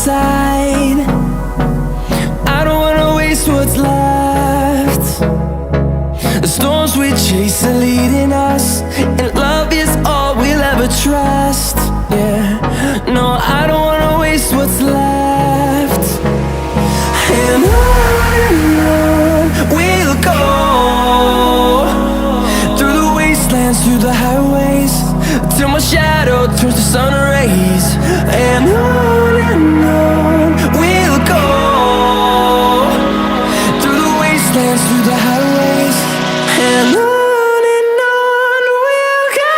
inside. I don't wanna waste what's left. The storms we chase are leading us, and love is all we'll ever trust. Yeah, no, I don't wanna waste what's left. And on we'll go, through the wastelands, through the highways, till my shadow turns to sun rays. And on we'll go, through the wastelands, through the highways, and on we'll go.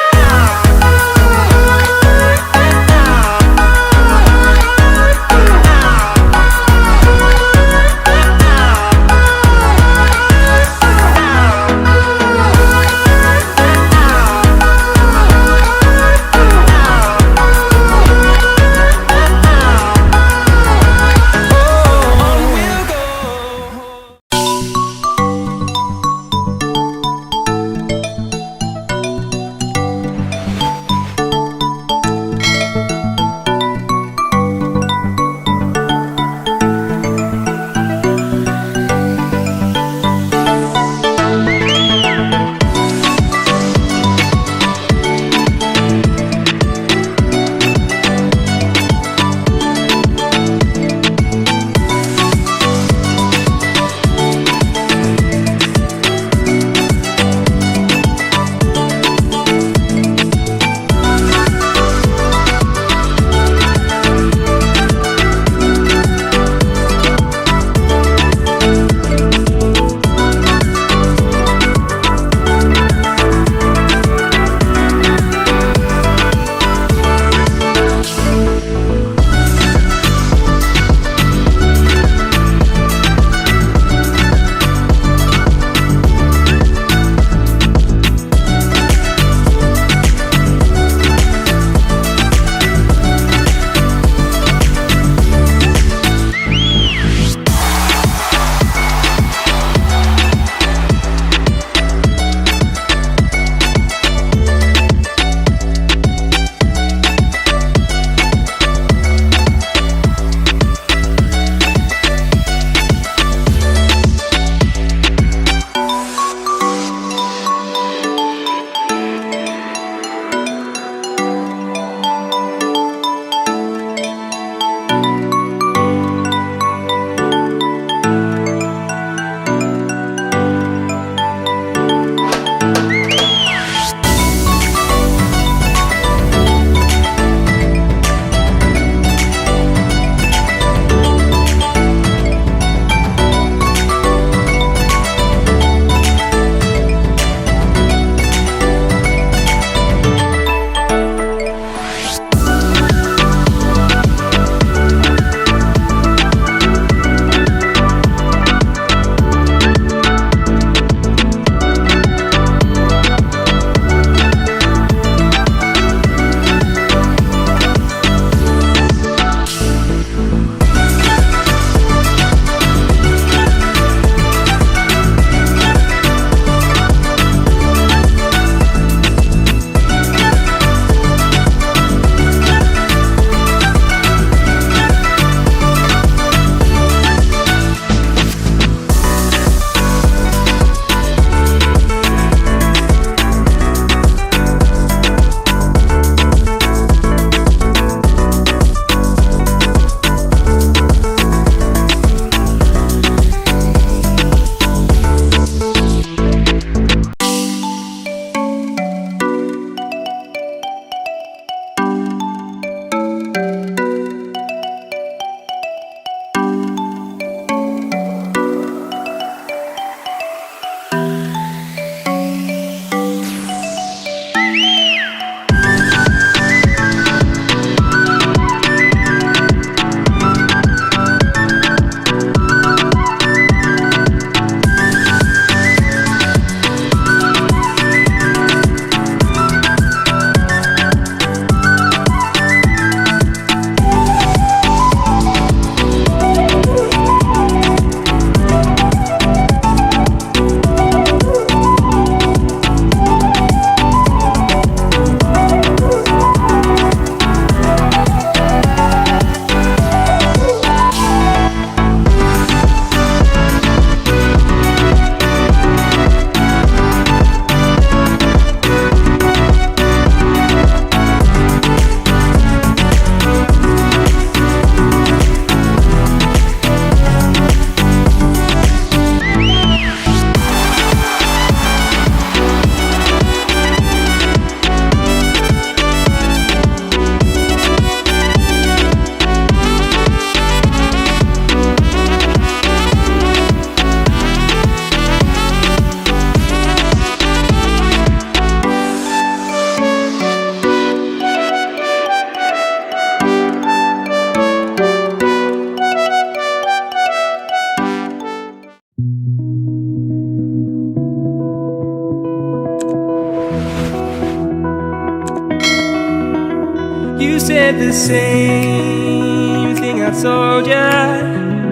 same thing I told ya.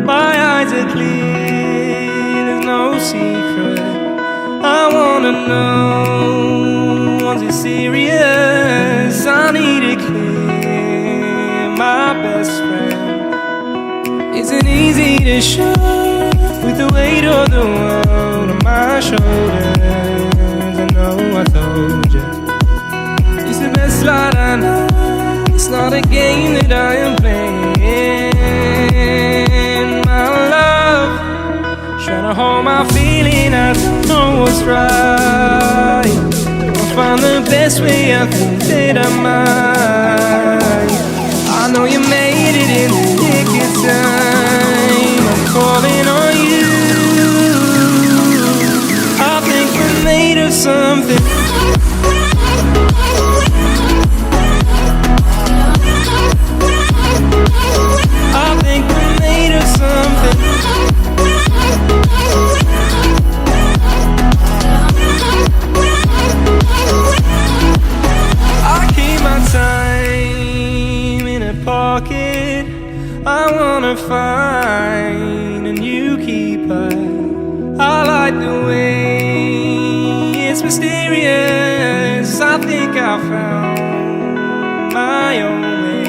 My eyes are clear, there's no secret. I wanna know, was it serious? I need it clear, my best friend. Isn't easy to show with the weight of the world on my shoulders. I know I told you, it's the best light I know. It's not a game that I am playing, my love. Trying to hold my feeling, I don't know what's right. I'll find the best way, I think that I might. I know you made it in the nick of time. I'm calling on you. I think we're made of something. I think we're made of something. I keep my time in a pocket. I wanna find a new keeper. I like the way it's mysterious. I think I found my own way.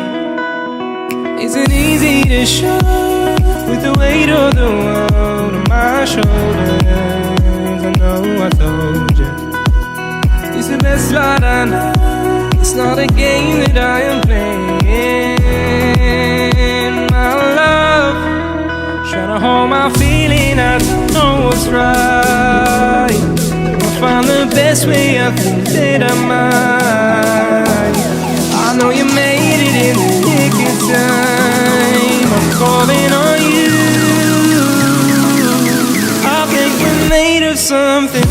Isn't easy to show with the weight of the world on my shoulders. I know I told you, it's the best light I know. It's not a game that I am playing, my love. Trying to hold my feeling, I don't know what's right. I'll find the best way, I think that I might. I know you made it in the nick of time. I'm calling on you. I think we're made of something.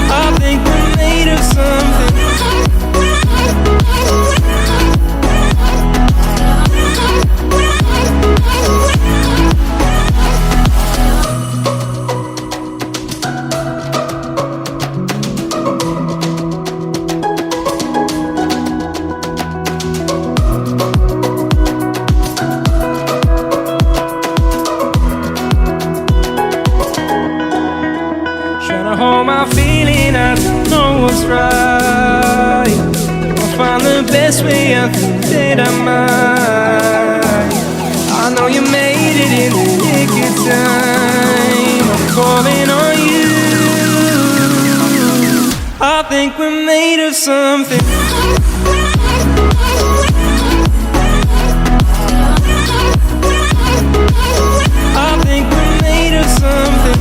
I think we're made of something. Hold my feeling, I don't know what's right. I'll find the best way, I think that I might. I know you made it in the nick of time. I'm calling on you. I think we're made of something. I think we're made of something.